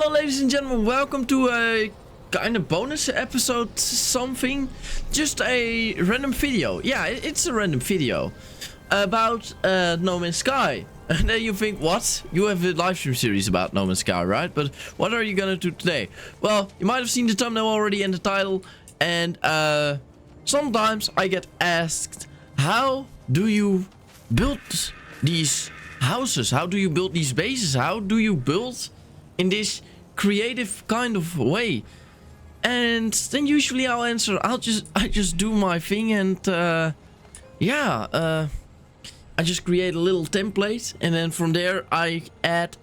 Hello ladies and gentlemen, welcome to a kind of bonus episode something. Just a random video. Yeah, it's a random video about No Man's Sky. And then you think, what? You have a live stream series about No Man's Sky, right? But what are you gonna do today? Well, you might have seen the thumbnail already and the title. And sometimes I get asked, how do you build these houses? How do you build these bases? How do you build in this creative kind of way? And then usually I'll answer, I just do my thing, and I just create a little template, and then from there I add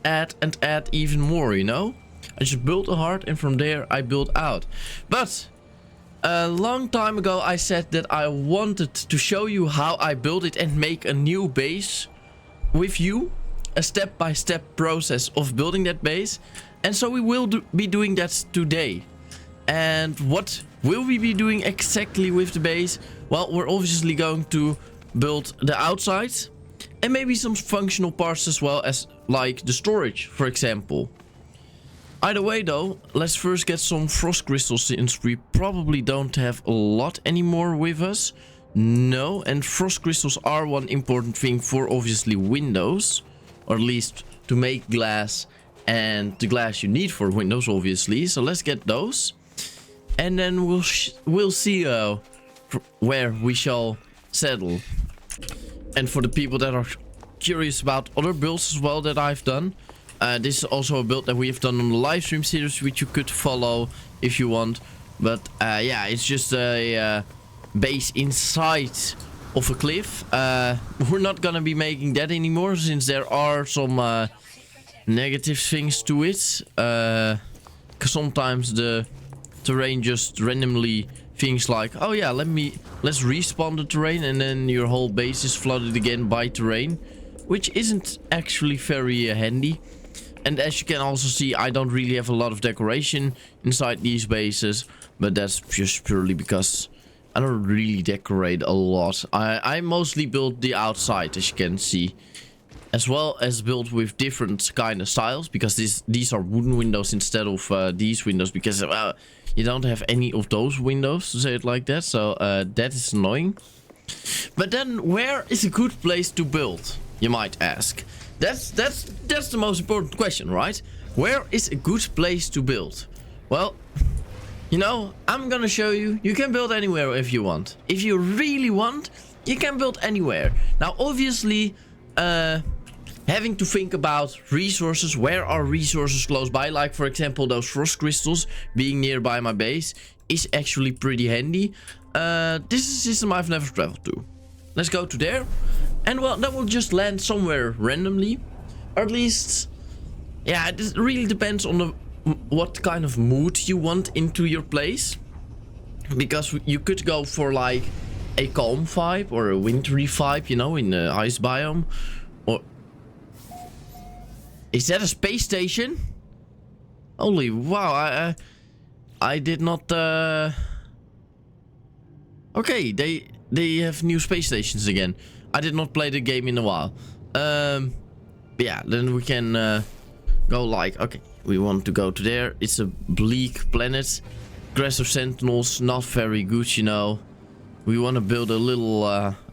even more, you know? I just build a heart, and from there I build out. But a long time ago I said that I wanted to show you how I build it and make a new base with you, a step-by-step process of building that base. And so we will be doing that today. And what will we be doing exactly with the base? Well, we're obviously going to build the outside and maybe some functional parts as well, as like the storage, for example. Either way though, let's first get some frost crystals, since we probably don't have a lot anymore with us. No, and frost crystals are one important thing for obviously windows, or at least to make glass, and the glass you need for windows obviously. So let's get those, and then we'll see where we shall settle. And for the people that are curious about other builds as well that I've done, this is also a build that we have done on the live stream series, which you could follow if you want. But yeah, it's just a base inside of a cliff. We're not gonna be making that anymore, since there are some negative things to it. Cause sometimes the terrain just randomly things like, oh yeah, let's respawn the terrain, and then your whole base is flooded again by terrain, which isn't actually very handy. And as you can also see, I don't really have a lot of decoration inside these bases, but that's just purely because I don't really decorate a lot. I mostly build the outside, as you can see, as well as build with different kind of styles, because these are wooden windows instead of these windows, because you don't have any of those windows, to say it like that. So that is annoying. But then, where is a good place to build, you might ask? That's the most important question, right? Where is a good place to build? Well, you know, I'm gonna show you. You can build anywhere if you want. If you really want, you can build anywhere. Now, obviously, having to think about resources. Where are resources close by? Like, for example, those frost crystals being nearby my base is actually pretty handy. This is a system I've never traveled to. Let's go to there. And well, that will just land somewhere randomly. Or at least, yeah, it really depends on what kind of mood you want into your place. Because you could go for like a calm vibe or a wintry vibe, you know, in the ice biome. Or is that a space station? Holy wow, I did not okay, they have new space stations again. I did not play the game in a while. Yeah, then we can go like, okay, we want to go to there. It's a bleak planet. Aggressive sentinels, not very good, you know. We want to build a little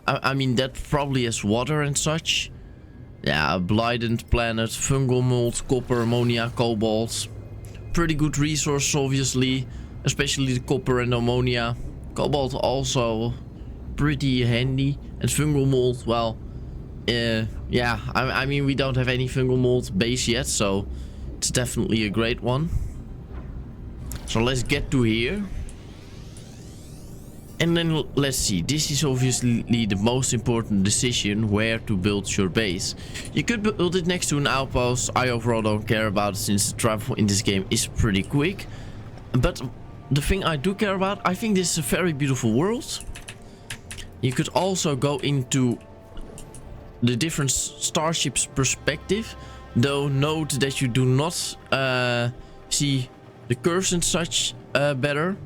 I mean, that probably has water and such. Yeah, a blighted planet, fungal mold, copper, ammonia, cobalt. Pretty good resource, obviously, especially the copper and ammonia. Cobalt also pretty handy. And fungal mold, well, yeah, I mean, we don't have any fungal mold base yet, so it's definitely a great one. So let's get to here. And then let's see, this is obviously the most important decision, where to build your base. You could build it next to an outpost. I overall don't care about it, since the travel in this game is pretty quick. But the thing I do care about, I think this is a very beautiful world. You could also go into the different starships perspective, though note that you do not see the curves and such better.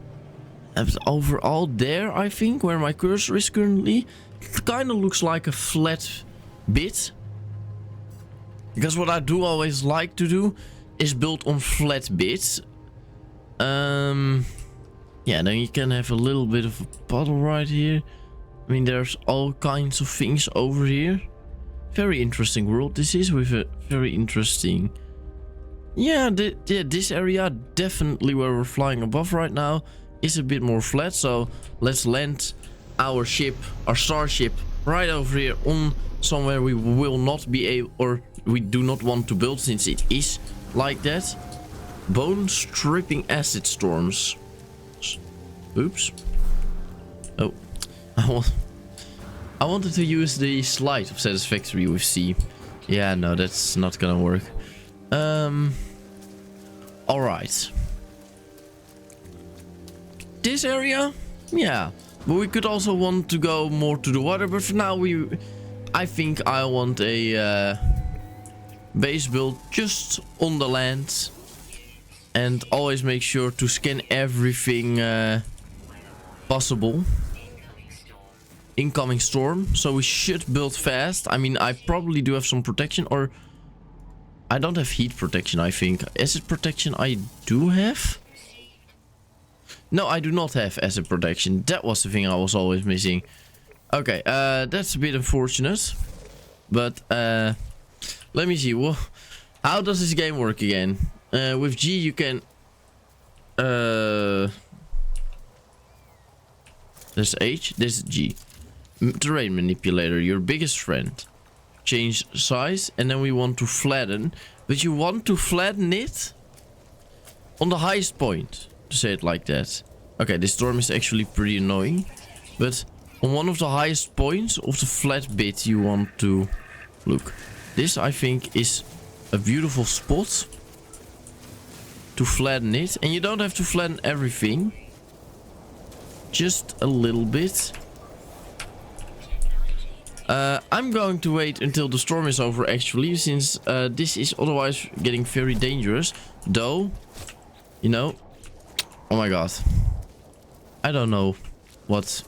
And overall there, I think, where my cursor is currently, it kind of looks like a flat bit. Because what I do always like to do is built on flat bits. Yeah, then you can have a little bit of a puddle right here. I mean, there's all kinds of things over here. Very interesting world this is, with a very interesting... Yeah, this area, definitely where we're flying above right now, is a bit more flat. So let's land our ship, our starship, right over here on somewhere we will not be able, or we do not want to build, since it is like that. Bone stripping acid storms. Oops. Oh, I wanted to use the slide of satisfactory with C. Yeah, no, that's not gonna work. Alright. This area? Yeah. But we could also want to go more to the water. But for now, I think I want a base build just on the land. And always make sure to scan everything possible. Incoming storm. So we should build fast. I mean, I probably do have some protection, or... I don't have heat protection, I think. Acid protection I do have? No, I do not have acid protection. That was the thing I was always missing. Okay, that's a bit unfortunate. But, let me see. Well, how does this game work again? With G you can... There's H, this is G. Terrain manipulator, your biggest friend. Change size, and then we want to flatten. But you want to flatten it on the highest point, to say it like that. Okay, this storm is actually pretty annoying. But on one of the highest points of the flat bit you want to... Look, this I think is a beautiful spot to flatten it. And you don't have to flatten everything. Just a little bit. I'm going to wait until the storm is over, actually, since this is otherwise getting very dangerous. Though, you know... Oh my god. I don't know what...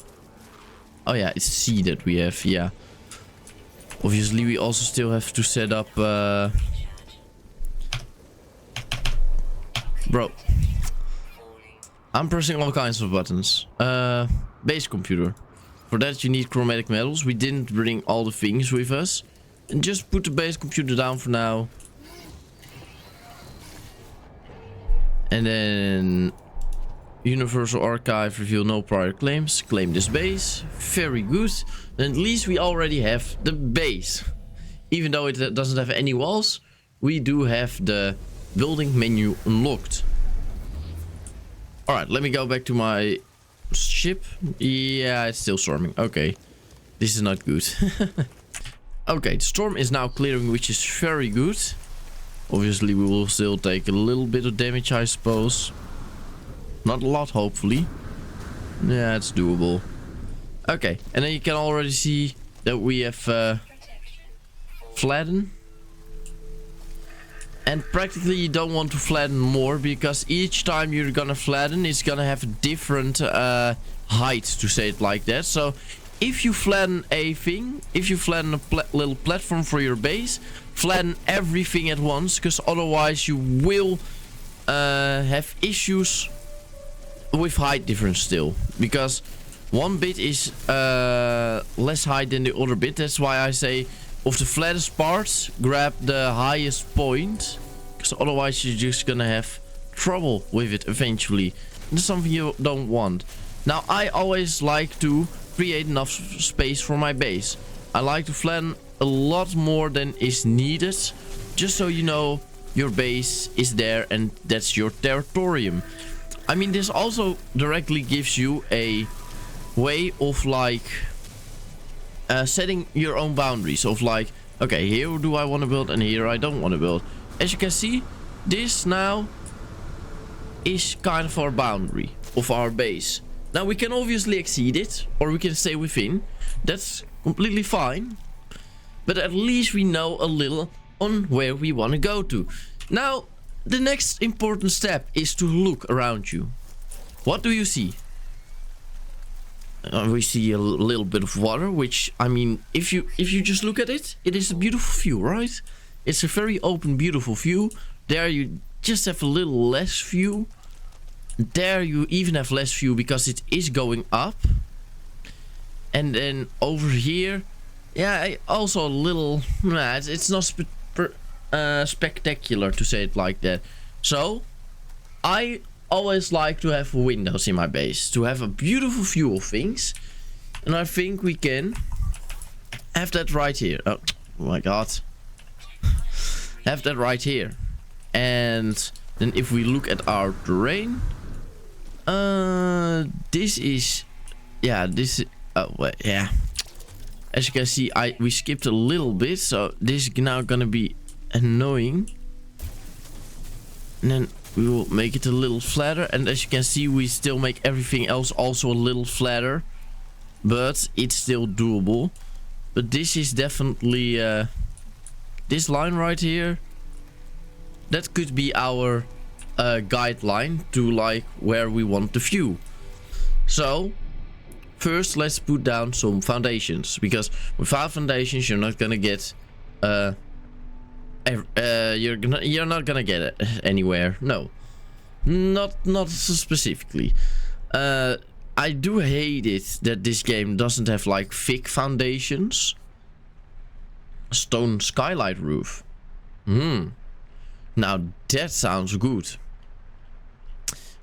Oh yeah, it's C that we have, yeah. Obviously, we also still have to set up... Bro. I'm pressing all kinds of buttons. Base computer. For that you need chromatic metals. We didn't bring all the things with us. And just put the base computer down for now. And then... Universal Archive, reveal no prior claims. Claim this base. Very good. Then at least we already have the base. Even though it doesn't have any walls, we do have the building menu unlocked. Alright, let me go back to my ship. Yeah, it's still storming. Okay. This is not good. Okay, the storm is now clearing, which is very good. Obviously, we will still take a little bit of damage, I suppose. Not a lot, hopefully. Yeah, it's doable. Okay, and then you can already see that we have flatten. And practically you don't want to flatten more, because each time you're gonna flatten, it's gonna have a different height, to say it like that. So if you flatten a thing, if you flatten a little platform for your base, flatten everything at once, because otherwise you will have issues with height difference still. Because one bit is less height than the other bit. That's why I say, of the flattest parts, grab the highest point, because otherwise you're just gonna have trouble with it eventually. That's something you don't want. Now, I always like to create enough space for my base. I like to flatten a lot more than is needed, just so you know your base is there and that's your territorium. I mean, this also directly gives you a way of like setting your own boundaries of like, okay, here do I want to build and here I don't want to build. As you can see, this now is kind of our boundary of our base. Now we can obviously exceed it, or we can stay within. That's completely fine. But at least we know a little on where we want to go to. Now, the next important step is to look around you. What do you see? We see a little bit of water, which, I mean, if you just look at it, it is a beautiful view, right? It's a very open, beautiful view. There you just have a little less view. There you even have less view because it is going up. And then over here, yeah, also a little, nah, it's not spectacular to say it like that. So I always like to have windows in my base, to have a beautiful view of things. And I think we can have that right here. Oh my god. Have that right here. And then if we look at our terrain, this is, yeah, this is, oh wait, yeah. As you can see, we skipped a little bit, so this is now gonna be annoying. And then we will make it a little flatter, and as you can see, we still make everything else also a little flatter, but it's still doable. But this is definitely this line right here, that could be our guideline to like where we want the view. So first let's put down some foundations, because without foundations you're not gonna get you're not gonna get it anywhere. No, not specifically. I do hate it that this game doesn't have like thick foundations. Stone skylight roof. Now that sounds good.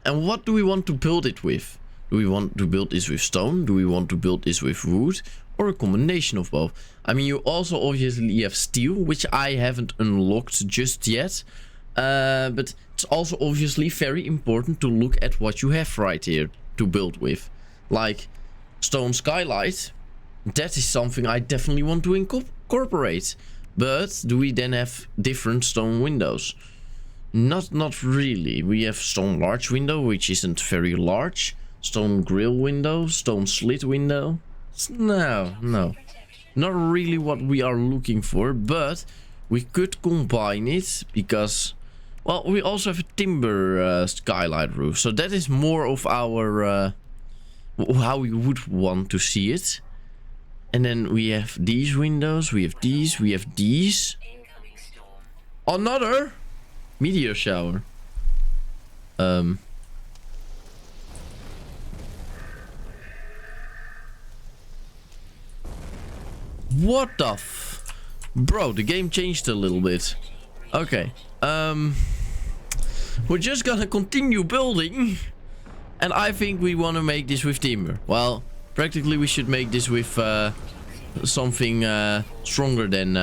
And what do we want to build it with? Do we want to build this with stone? Do we want to build this with wood? Or a combination of both? I mean, you also obviously have steel, which I haven't unlocked just yet. But it's also obviously very important to look at what you have right here to build with. Like stone skylight. That is something I definitely want to incorporate. But do we then have different stone windows? Not really. We have stone large window, which isn't very large. Stone grill window, stone slit window. No. Not really what we are looking for, but we could combine it because, well, we also have a timber skylight roof. So that is more of our, how we would want to see it. And then we have these windows, we have these, we have these. Another meteor shower. What the bro, the game changed a little bit. Okay. We're just gonna continue building. And I think we want to make this with timber. Well, practically we should make this with something stronger than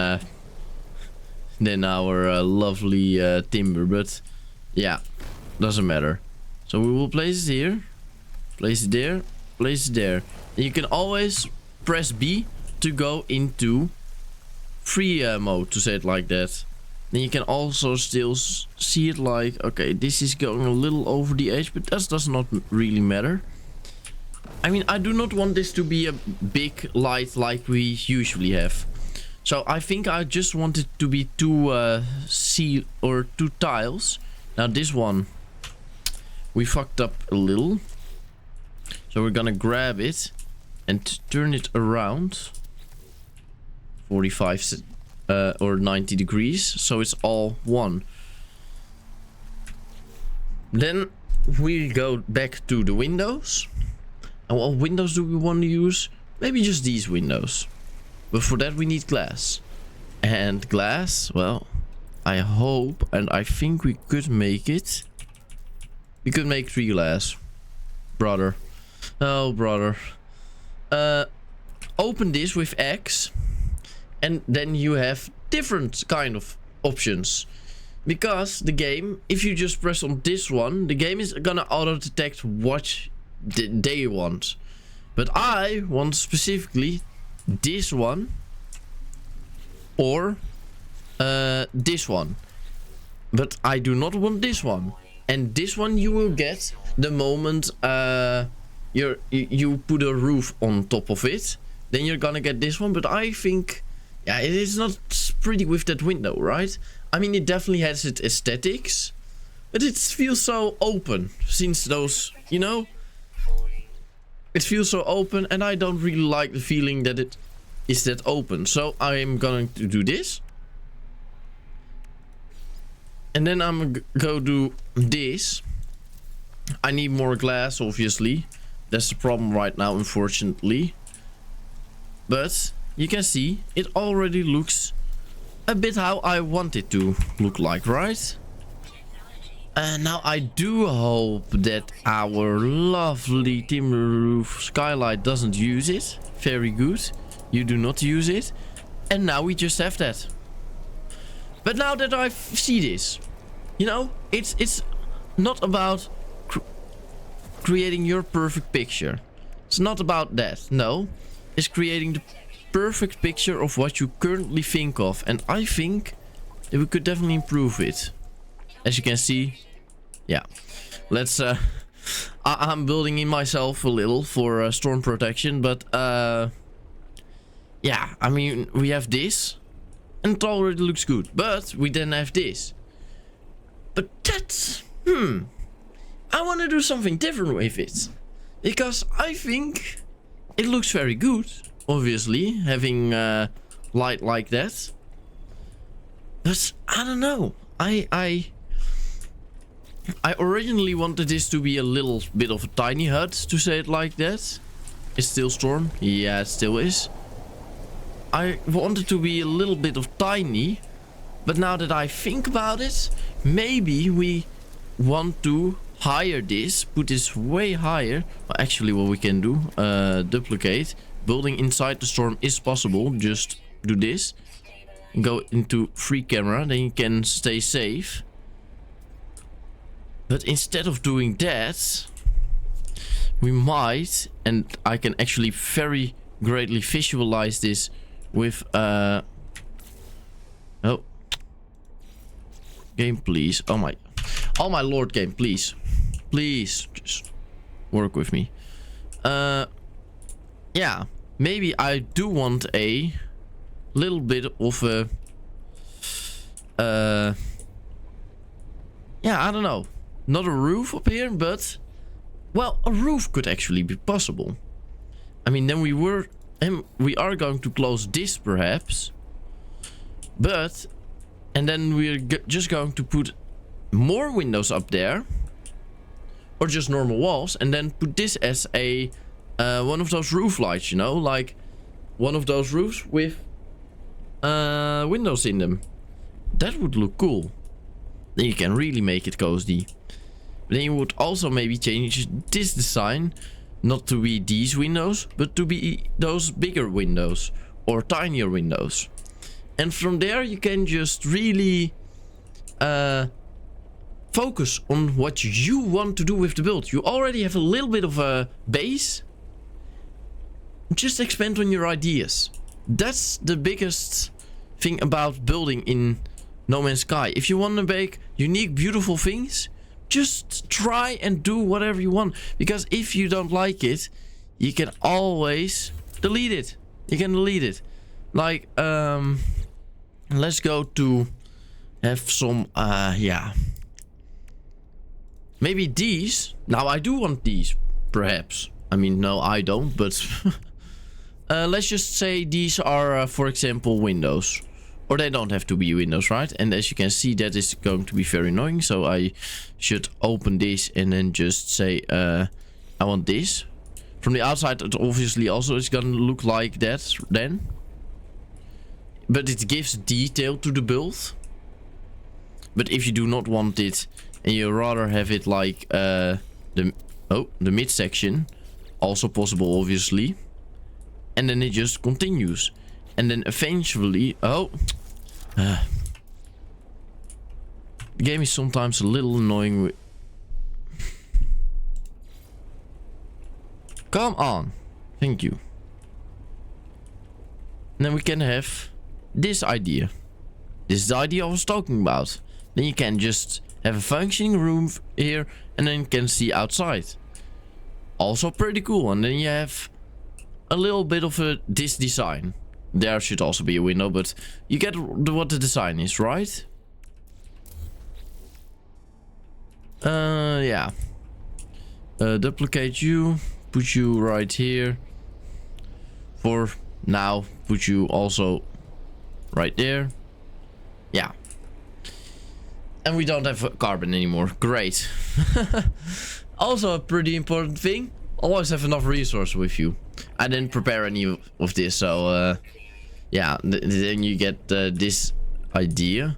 our lovely timber, but yeah, doesn't matter. So we will place it here, place it there, place it there. And you can always press B to go into free mode, to say it like that. Then you can also still see it like, okay, this is going a little over the edge, but that does not really matter. I mean, I do not want this to be a big light like we usually have. So I think I just want it to be two two tiles. Now this one, we fucked up a little. So we're gonna grab it and turn it around 45 or 90 degrees. So it's all one. Then we go back to the windows. And what windows do we want to use? Maybe just these windows. But for that we need glass. And glass, well, I hope and I think we could make it. We could make 3 glass. Brother. Oh, brother. Open this with X. And then you have different kind of options. Because the game, if you just press on this one, the game is gonna auto-detect what they want. But I want specifically this one or this one. But I do not want this one. And this one you will get the moment you put a roof on top of it. Then you're gonna get this one. But I think, yeah, it is not pretty with that window, right? I mean, it definitely has its aesthetics, but it feels so open since those, you know, it feels so open, and I don't really like the feeling that it is that open. So I am going to do this. And then I'm go do this. I need more glass, obviously. That's the problem right now, unfortunately. But you can see it already looks a bit how I want it to look like, right? And now I do hope that our lovely timber roof skylight doesn't use it. Very good. You do not use it. And now we just have that. But now that I see this, you know, it's not about creating your perfect picture. It's not about that. No, it's creating the perfect picture of what you currently think of. And I think that we could definitely improve it. As you can see, yeah. Let's I'm building in myself a little for storm protection, but yeah, I mean, we have this and it already looks good, but we then have this. But that's I want to do something different with it, because I think it looks very good, obviously, having light like that. But I don't know, I originally wanted this to be a little bit of a tiny hut, to say it like that. It's still storm. Yeah, it still is. I wanted to be a little bit of tiny. But now that I think about it, maybe we want to higher this. Put this way higher. Well, actually, what we can do, duplicate. Building inside the storm is possible. Just do this. Go into free camera. Then you can stay safe. But instead of doing that, we might, and I can actually very greatly visualize this with oh, game, please. Oh my lord, game, please, just work with me. Yeah, maybe I do want a little bit of a yeah, I don't know. Not a roof up here, but well, a roof could actually be possible. I mean, then we are going to close this perhaps, but and then we're just going to put more windows up there, or just normal walls, and then put this as a one of those roof lights, you know, like one of those roofs with windows in them. That would look cool. Then you can really make it cozy. Then you would also maybe change this design, not to be these windows, but to be those bigger windows or tinier windows. And from there you can just really focus on what you want to do with the build. You already have a little bit of a base. Just expand on your ideas. That's the biggest thing about building in No Man's Sky. If you want to make unique, beautiful things, just try and do whatever you want. Because if you don't like it, you can always delete it. You can delete it. Like, let's go to have some, yeah. Maybe these. Now, I do want these, perhaps. I mean, no, I don't, but... let's just say these are, for example, windows. Or they don't have to be windows, right? And as you can see, that is going to be very annoying. So I should open this and then just say, I want this. From the outside, it obviously also is going to look like that then. But it gives detail to the build. But if you do not want it, and you rather have it like the midsection, also possible, obviously. And then it just continues. And then eventually... Oh. The game is sometimes a little annoying. Come on. Thank you. And then we can have this idea. This is the idea I was talking about. Then you can just have a functioning room here. And then you can see outside. Also pretty cool. And then you have a little bit of this design. There should also be a window, but you get what the design is, right? Yeah. Duplicate you, put you right here. For now, put you also right there. Yeah. And we don't have carbon anymore. Great. Also a pretty important thing. Always have enough resource with you. I didn't prepare any of this, so yeah, then you get this idea.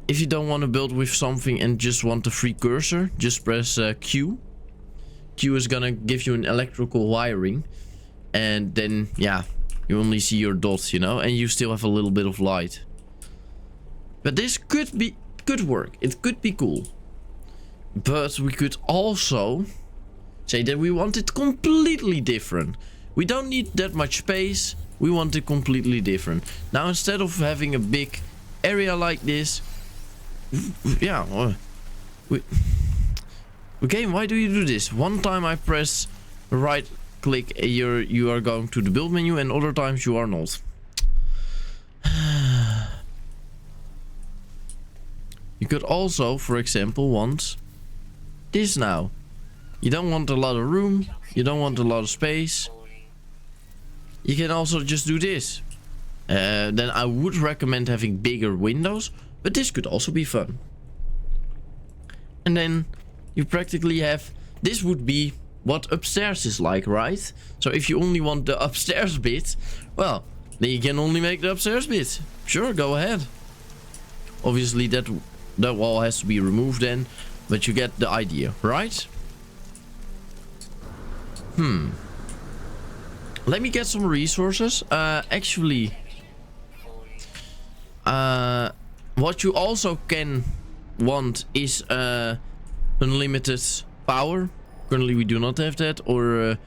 If you don't want to build with something and just want a free cursor, just press Q. Q is gonna give you an electrical wiring. And then, yeah, you only see your dots, you know, and you still have a little bit of light. But this could work. It could be cool. But we could also say that we want it completely different. We don't need that much space. We want it completely different. Now, instead of having a big area like this, yeah, game, why do you do this? One time I press right click, you are going to the build menu, and other times you are not. You could also, for example, want this now. You don't want a lot of room. You don't want a lot of space. You can also just do this. Then I would recommend having bigger windows, but this could also be fun. And then you practically have, this would be what upstairs is like, right? So if you only want the upstairs bit, well, then you can only make the upstairs bit. Sure, go ahead. Obviously that wall has to be removed then, but you get the idea, right? Let me get some resources. Actually, what you also can want is unlimited power. Currently we do not have that. Or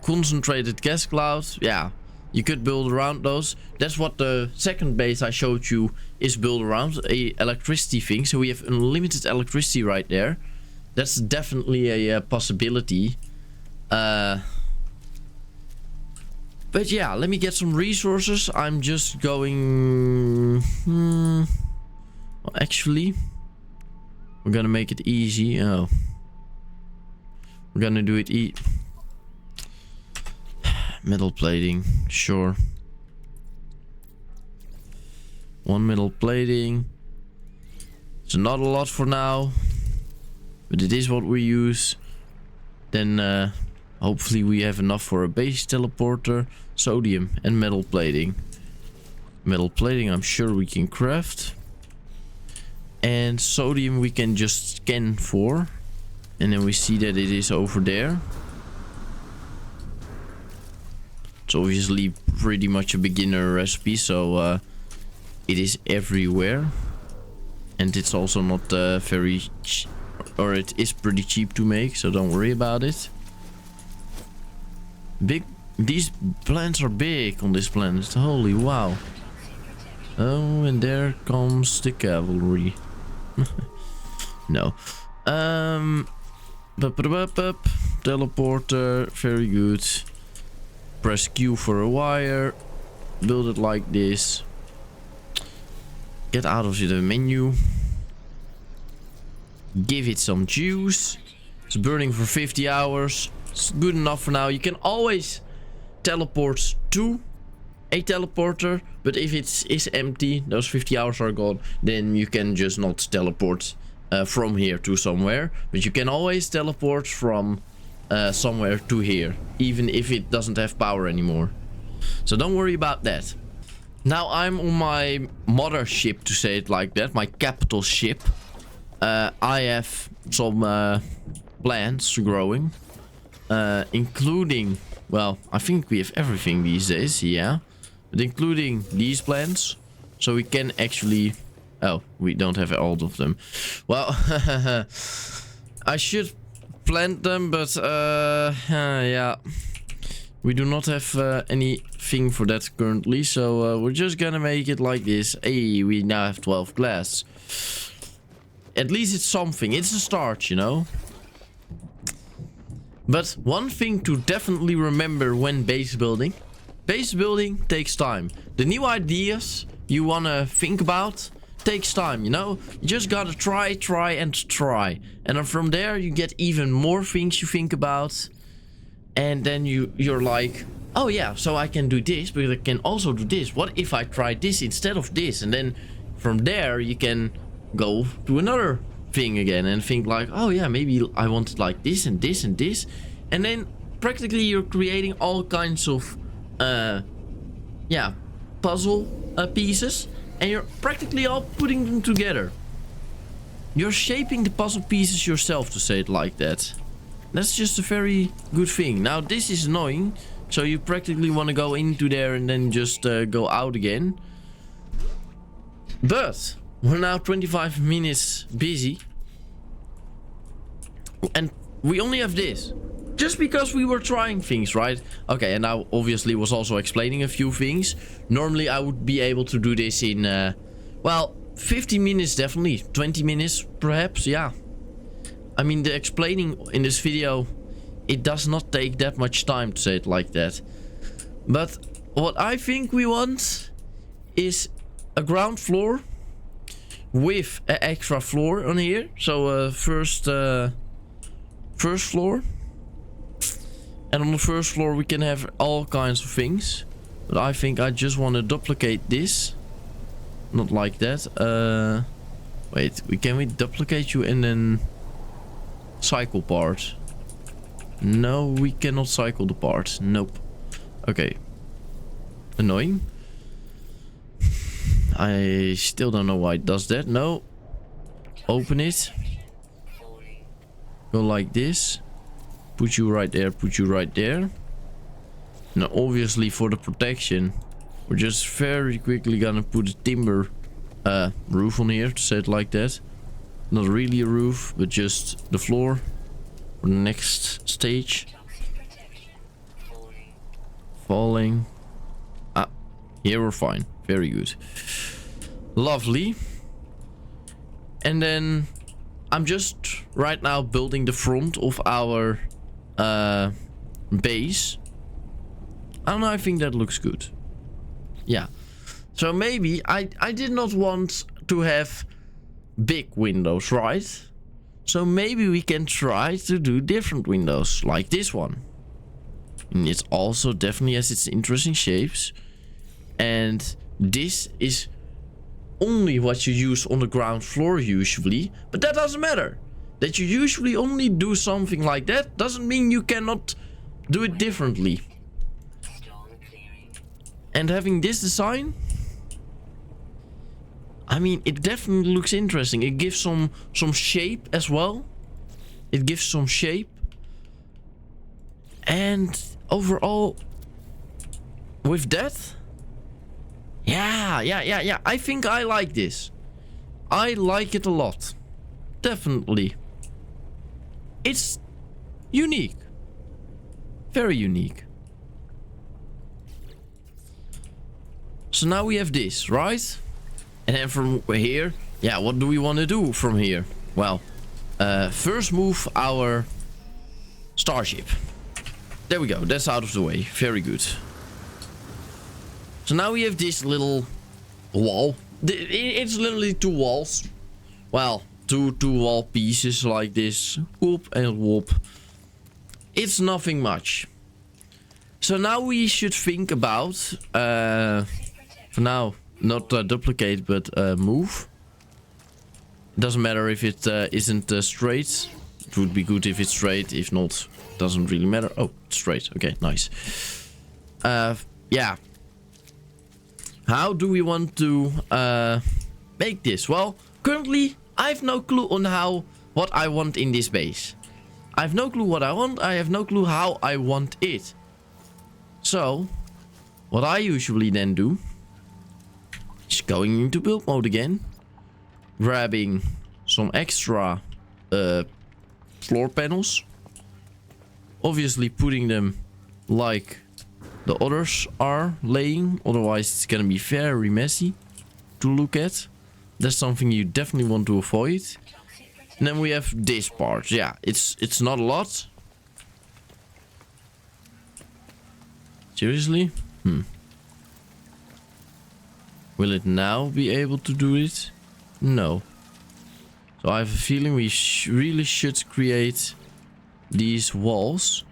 concentrated gas clouds. Yeah, you could build around those. That's what the second base I showed you is built around, a electricity thing. So we have unlimited electricity right there. That's definitely a possibility. But yeah, let me get some resources. I'm just going... well, actually, we're gonna make it easy. Oh, we're gonna do it metal plating, sure. One metal plating. It's not a lot for now, but it is what we use. Then hopefully we have enough for a base teleporter, sodium, and metal plating. Metal plating I'm sure we can craft. And sodium we can just scan for. And then we see that it is over there. It's obviously pretty much a beginner recipe, so it is everywhere. And it's also not very cheap, or it is pretty cheap to make, so don't worry about it. These plants are big on this planet. Holy wow. Oh, and there comes the cavalry. No. Teleporter, very good. Press Q for a wire. Build it like this. Get out of the menu. Give it some juice. It's burning for 50 hours. It's good enough for now. You can always teleport to a teleporter, but if it is empty, those 50 hours are gone, then you can just not teleport from here to somewhere. But you can always teleport from somewhere to here, even if it doesn't have power anymore. So don't worry about that. Now I'm on my mothership, to say it like that, my capital ship. I have some plants growing, including, well, I think we have everything these days, yeah, but including these plants, so we can actually, oh, we don't have all of them. Well, I should plant them, but yeah, we do not have anything for that currently, so we're just gonna make it like this. Hey, we now have 12 glass. At least it's something. It's a start, you know. But one thing to definitely remember when base building takes time. The new ideas you wanna think about takes time, you know. You just gotta try. And then from there you get even more things you think about. And then you're like, oh yeah, so I can do this, but I can also do this. What if I try this instead of this? And then from there you can go to another thing again and think like, oh yeah, maybe I want it like this and this and this. And then practically you're creating all kinds of yeah, puzzle pieces, and you're practically all putting them together. You're shaping the puzzle pieces yourself, to say it like that. That's just a very good thing. Now this is annoying, so you practically want to go into there and then just go out again. But we're now 25 minutes busy, and we only have this. Just because we were trying things, right? Okay, and I obviously was also explaining a few things. Normally I would be able to do this in, well, 15 minutes definitely. 20 minutes perhaps, yeah. I mean, the explaining in this video, it does not take that much time, to say it like that. But what I think we want is a ground floor with an extra floor on here. So first floor. And on the first floor we can have all kinds of things. But I think I just want to duplicate this. Not like that. Wait, can we duplicate you and then cycle part? No, we cannot cycle the part. Nope. Okay. Annoying. I still don't know why it does that. No. Open it. Go like this. Put you right there, put you right there. Now obviously for the protection, we're just very quickly gonna put a timber roof on here, to say it like that. Not really a roof, but just the floor for the next stage. Falling. Ah, here we're fine. Very good. Lovely. And then I'm just right now building the front of our base. I don't know, I think that looks good. Yeah. So maybe I did not want to have big windows, right? So maybe we can try to do different windows, like this one. And it also definitely has its interesting shapes. And this is only what you use on the ground floor usually, but that doesn't matter. That you usually only do something like that doesn't mean you cannot do it differently. And having this design, I mean, it definitely looks interesting. It gives some shape as well. It gives some shape. And overall, with that, yeah. I think I like this. I like it a lot. Definitely. It's unique. Very unique. So now we have this, right? And then from here, yeah, what do we want to do from here? Well, first move our starship. There we go. That's out of the way. Very good. So now we have this little wall. It's literally two walls. Well, two wall pieces like this. Whoop and whoop. It's nothing much. So now we should think about, for now, not duplicate, but move. It doesn't matter if it isn't straight. It would be good if it's straight. If not, doesn't really matter. Oh, straight. Okay, nice. Yeah. How do we want to make this? Well, currently I have no clue on what I want in this base. I have no clue what I want. I have no clue how I want it. So, what I usually then do is going into build mode again, grabbing some extra floor panels, obviously putting them like the others are laying, otherwise it's gonna be very messy to look at. That's something you definitely want to avoid. And then we have this part. Yeah, it's not a lot. Seriously? Will it now be able to do it? No. So I have a feeling we really should create these walls.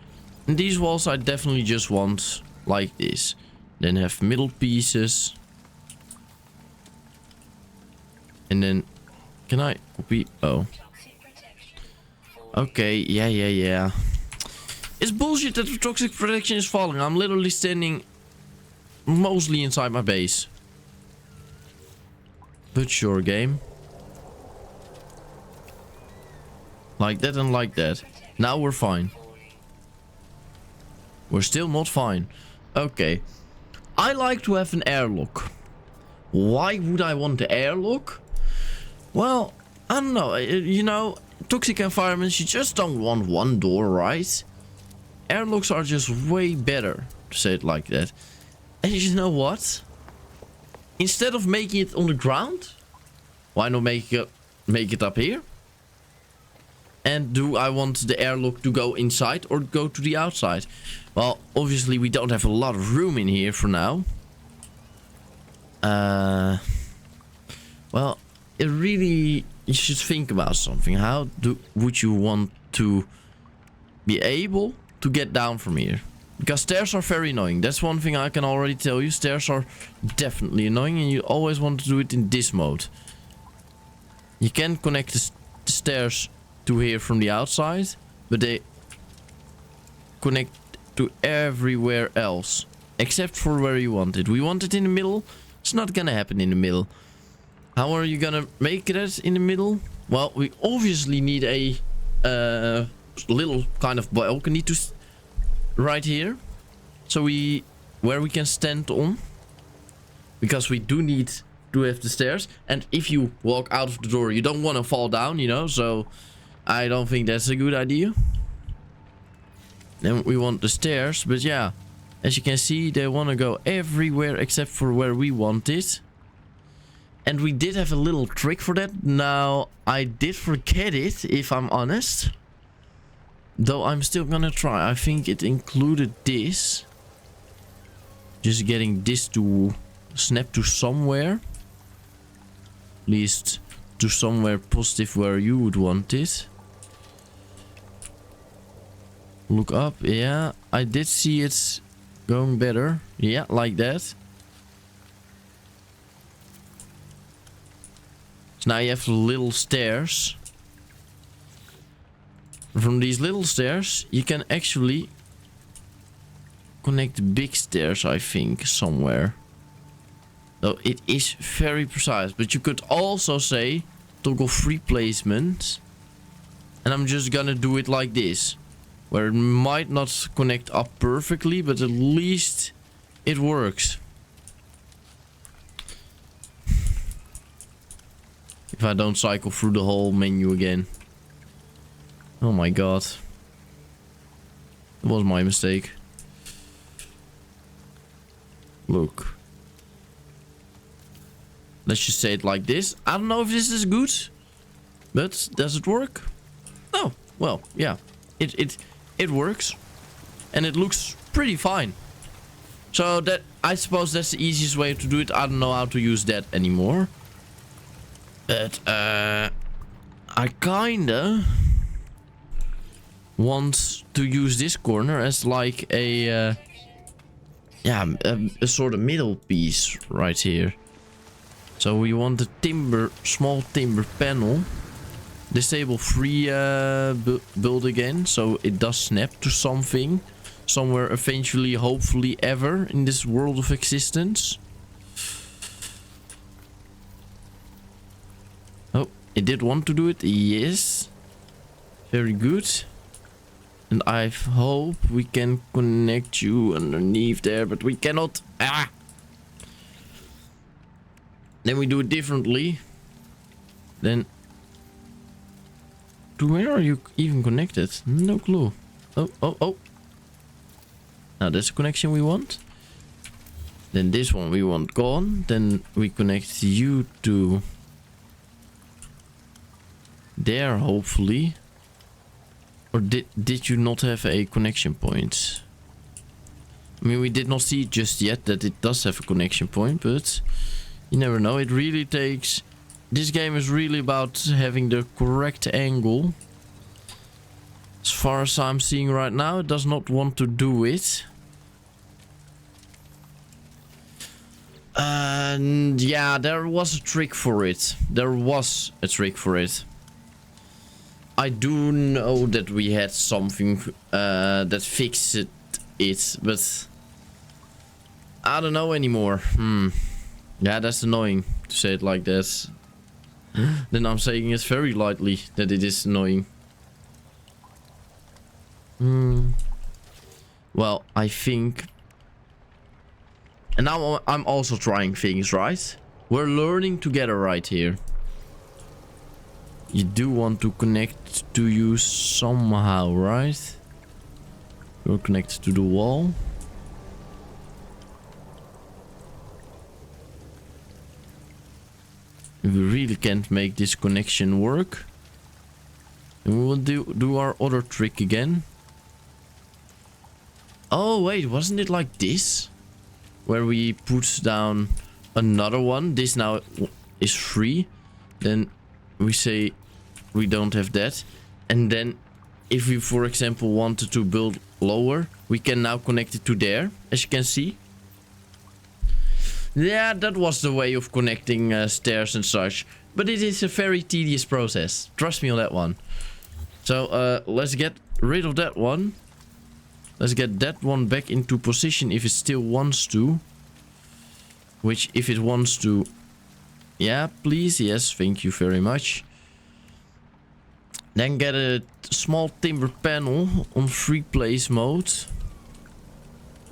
And these walls I definitely just want like this. Then have middle pieces. And then, can I copy? Oh. Okay, yeah. It's bullshit that the toxic protection is falling. I'm literally standing mostly inside my base. But sure, game. Like that and like that. Now we're fine. We're still not fine. Okay. I like to have an airlock. Why would I want the airlock? Well, I don't know. You know, toxic environments, you just don't want one door, right? Airlocks are just way better, to say it like that. And you know what? Instead of making it on the ground, why not make it up here? And do I want the airlock to go inside or go to the outside? Well, obviously we don't have a lot of room in here for now. Well, it really, you should think about something. How would you want to be able to get down from here? Because stairs are very annoying. That's one thing I can already tell you. Stairs are definitely annoying and you always want to do it in this mode. You can connect the stairs to here from the outside, but they connect to everywhere else except for where you want it. We want it in the middle. It's not gonna happen in the middle. How are you gonna make it in the middle? Well, we obviously need a little kind of balcony to right here, so where we can stand on, because we do need to have the stairs. And if you walk out of the door, you don't want to fall down, you know, so I don't think that's a good idea. Then we want the stairs, but yeah, as you can see, they want to go everywhere except for where we want it. And we did have a little trick for that. Now, I did forget it, if I'm honest. Though I'm still gonna try. I think it included this. Just getting this to snap to somewhere. At least to somewhere positive where you would want it. Look up. Yeah, I did see it going better. Yeah, like that. So now you have little stairs. From these little stairs, you can actually connect big stairs, I think, somewhere. So it is very precise. But you could also say toggle free placement. And I'm just gonna do it like this. Where it might not connect up perfectly, but at least it works. If I don't cycle through the whole menu again. Oh my god. It was my mistake. Look. Let's just say it like this. I don't know if this is good. But does it work? Oh, well, yeah. It works. And it looks pretty fine. So that, I suppose that's the easiest way to do it. I don't know how to use that anymore. But I kinda want to use this corner as like a a sort of middle piece right here. So we want the small timber panel. Disable free build again, so it does snap to something somewhere eventually, hopefully ever in this world of existence. Oh, it did want to do it. Yes, very good. And I hope we can connect you underneath there, but we cannot. Ah! Then we do it differently. Then, to where are you even connected? No clue. Oh. Now that's the connection we want. Then this one we want gone. Then we connect you to there, hopefully. Or did you not have a connection point? I mean, we did not see just yet that it does have a connection point, but you never know. It really takes... This game is really about having the correct angle. As far as I'm seeing right now, it does not want to do it. And yeah, there was a trick for it. There was a trick for it. I do know that we had something that fixed it, but I don't know anymore. Yeah, that's annoying to say it like that. Then I'm saying it very lightly that it is annoying. Well, I think... And now I'm also trying things, right? We're learning together right here. You do want to connect to you somehow, right? You're connected to the wall. We really can't make this connection work. And we will do our other trick again. Oh wait, wasn't it like this? Where we put down another one. This now is free. Then we say we don't have that. And then if we, for example, wanted to build lower, we can now connect it to there, as you can see. Yeah, that was the way of connecting stairs and such. But it is a very tedious process. Trust me on that one. So let's get rid of that one. Let's get that one back into position if it still wants to. Which, if it wants to... Yeah, please. Yes, thank you very much. Then get a small timber panel on free place mode.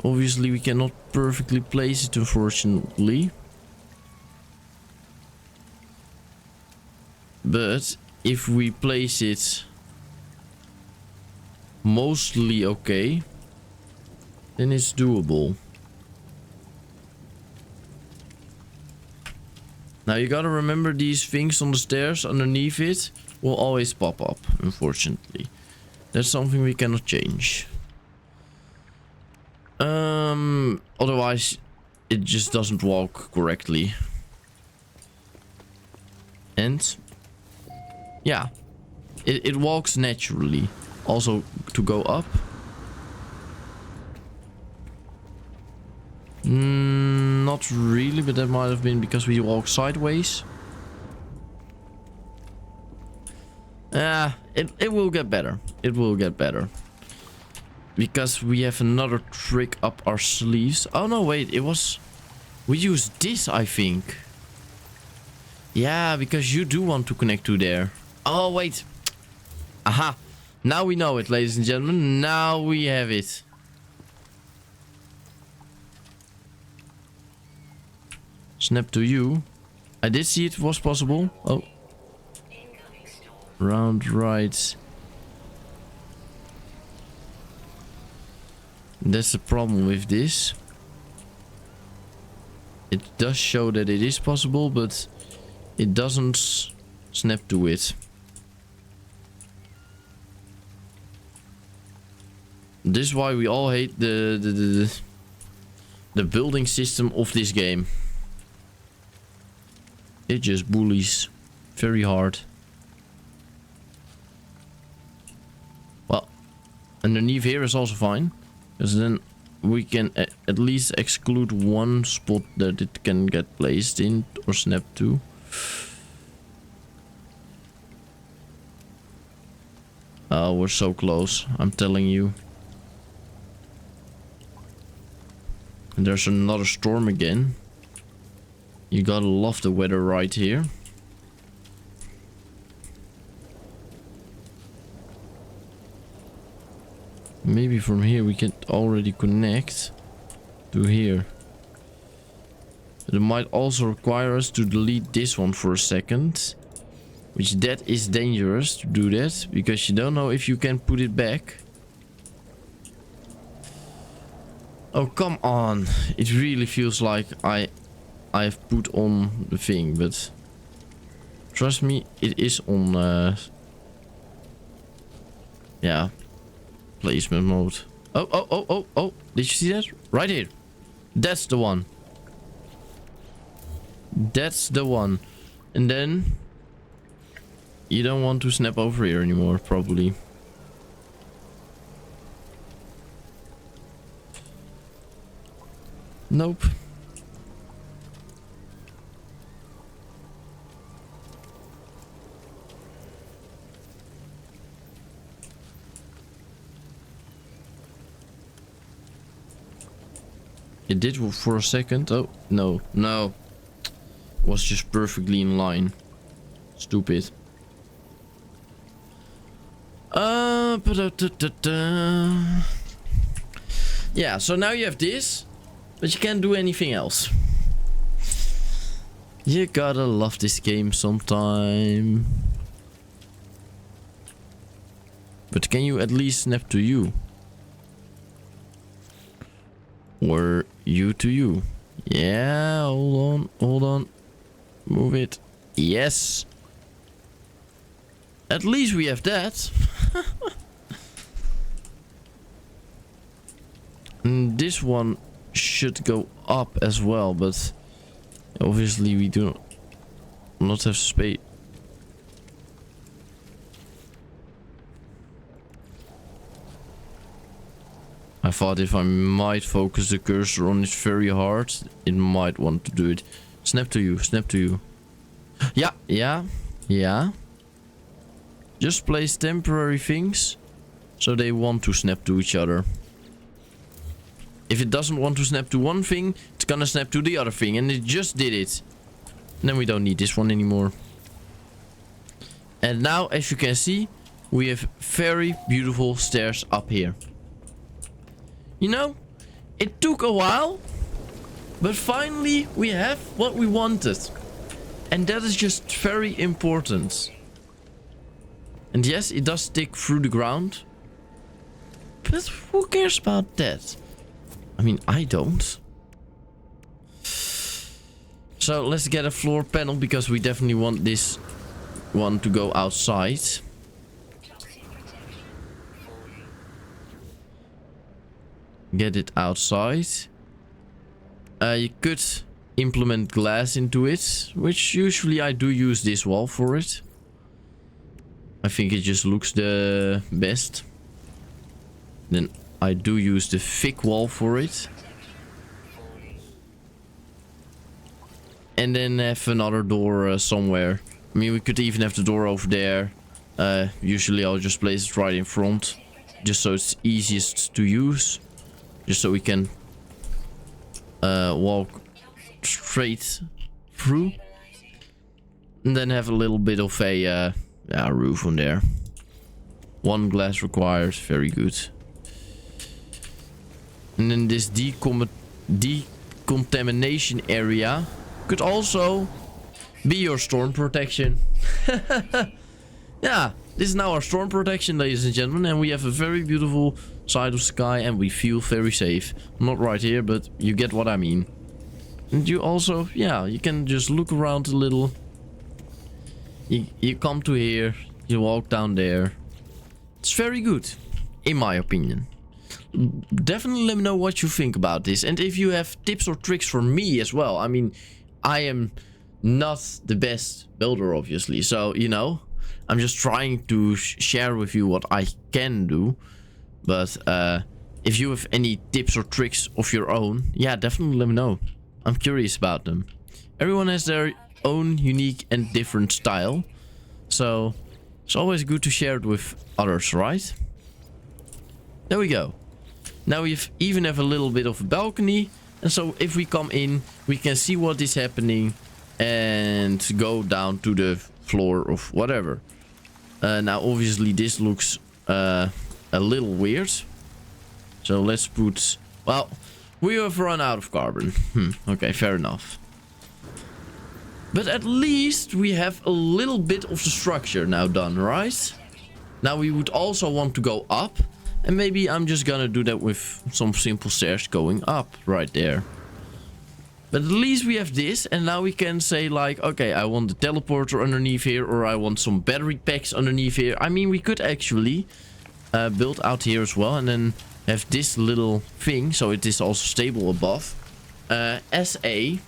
Obviously, we cannot perfectly place it, unfortunately. But if we place it mostly okay, then it's doable. Now you gotta remember these things on the stairs underneath it will always pop up, unfortunately. That's something we cannot change. Otherwise it just doesn't walk correctly. And yeah, it walks naturally. Also to go up. Not really, but that might have been because we walk sideways. It will get better. It will get better. Because we have another trick up our sleeves. Oh no, wait, it was... We used this, I think. Yeah, because you do want to connect to there. Oh, wait. Aha. Now we know it, ladies and gentlemen. Now we have it. Snap to you. I did see it was possible. Oh. Round right. That's the problem with this. It does show that it is possible, but it doesn't snap to it. This is why we all hate the building system of this game. It just bullies very hard. Well, underneath here is also fine. Because then we can at least exclude one spot that it can get placed in or snap to. Oh, we're so close, I'm telling you. And there's another storm again. You gotta love the weather right here. Maybe from here we can already connect to here. But it might also require us to delete this one for a second. Which that is dangerous to do that, because you don't know if you can put it back. Oh, come on. It really feels like I've put on the thing, but trust me, it is on yeah, placement mode. Oh, did you see that? Right here. That's the one. That's the one. And then you don't want to snap over here anymore, probably. Nope. It did for a second. Oh, no, no. Was just perfectly in line. Stupid. Yeah, so now you have this, but you can't do anything else. You gotta love this game sometime. But can you at least snap to you? Or you to you? Yeah, hold on, hold on. Move it. Yes. At least we have that. And this one should go up as well, but obviously we do not have space. I thought if I might focus the cursor on it very hard, it might want to do it. Snap to you, snap to you. Yeah, yeah, yeah. Just place temporary things so they want to snap to each other. If it doesn't want to snap to one thing, it's gonna snap to the other thing, and it just did it. And then we don't need this one anymore. And now, as you can see, we have very beautiful stairs up here. You know, it took a while, but finally we have what we wanted. And that is just very important. And yes, it does stick through the ground. But who cares about that? I mean, I don't. So let's get a floor panel, because we definitely want this one to go outside. Get it outside. You could implement glass into it, which usually I do use this wall for it. I think it just looks the best. Then I do use the thick wall for it. And then have another door somewhere. I mean, we could even have the door over there. Usually I'll just place it right in front, just so it's easiest to use. Just so we can walk straight through. And then have a little bit of a roof on there. One glass required. Very good. And then this decontamination area could also be your storm protection. Yeah, this is now our storm protection, ladies and gentlemen. And we have a very beautiful side of sky, and we feel very safe. Not right here, but you get what I mean. And you also, yeah, you can just look around a little. You come to here, you walk down there. It's very good, in my opinion. Definitely let me know what you think about this. And if you have tips or tricks for me as well. I mean, I am not the best builder, obviously. So, you know, I'm just trying to share with you what I can do. But if you have any tips or tricks of your own, yeah, definitely let me know. I'm curious about them. Everyone has their own unique and different style. So it's always good to share it with others, right? There we go. Now we even have a little bit of a balcony. And so if we come in, we can see what is happening and go down to the floor of whatever. Now obviously this looks a little weird. So let's put... Well, we have run out of carbon. Okay, fair enough. But at least we have a little bit of the structure now done, right? Now we would also want to go up. And maybe I'm just gonna do that with some simple stairs going up right there. But at least we have this. And now we can say like, okay, I want the teleporter underneath here. Or I want some battery packs underneath here. I mean, we could actually build out here as well. And then have this little thing. So it is also stable above. As a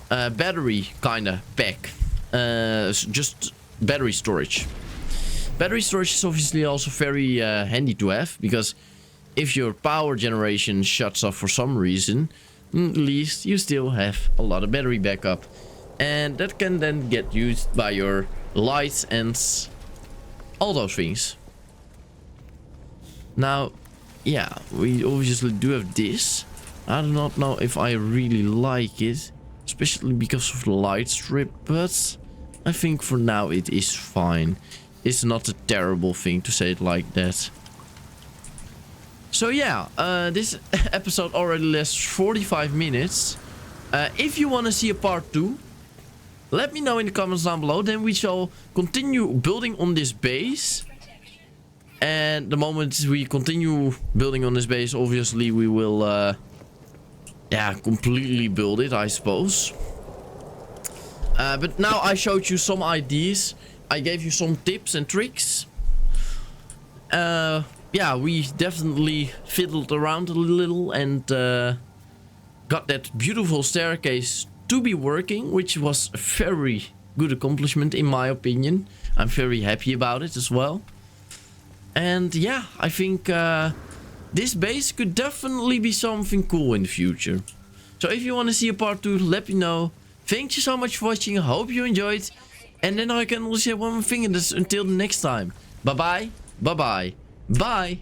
battery kind of pack. Just battery storage. Battery storage is obviously also very handy to have, because if your power generation shuts off for some reason, at least you still have a lot of battery backup. And that can then get used by your lights and all those things. Now, yeah, we obviously do have this. I do not know if I really like it, especially because of the light strip, but I think for now it is fine. It's not a terrible thing, to say it like that. So yeah, this episode already lasts 45 minutes. If you want to see a part 2, let me know in the comments down below. Then we shall continue building on this base. And the moment we continue building on this base, obviously we will yeah, completely build it, I suppose. But now I showed you some ideas. I gave you some tips and tricks. Yeah, we definitely fiddled around a little and got that beautiful staircase to be working, which was a very good accomplishment in my opinion. I'm very happy about it as well. And yeah, I think this base could definitely be something cool in the future. So if you want to see a part 2, let me know. Thank you so much for watching. I hope you enjoyed. And then I can only say one more thing, and that's until the next time. Bye bye. Bye bye. Bye.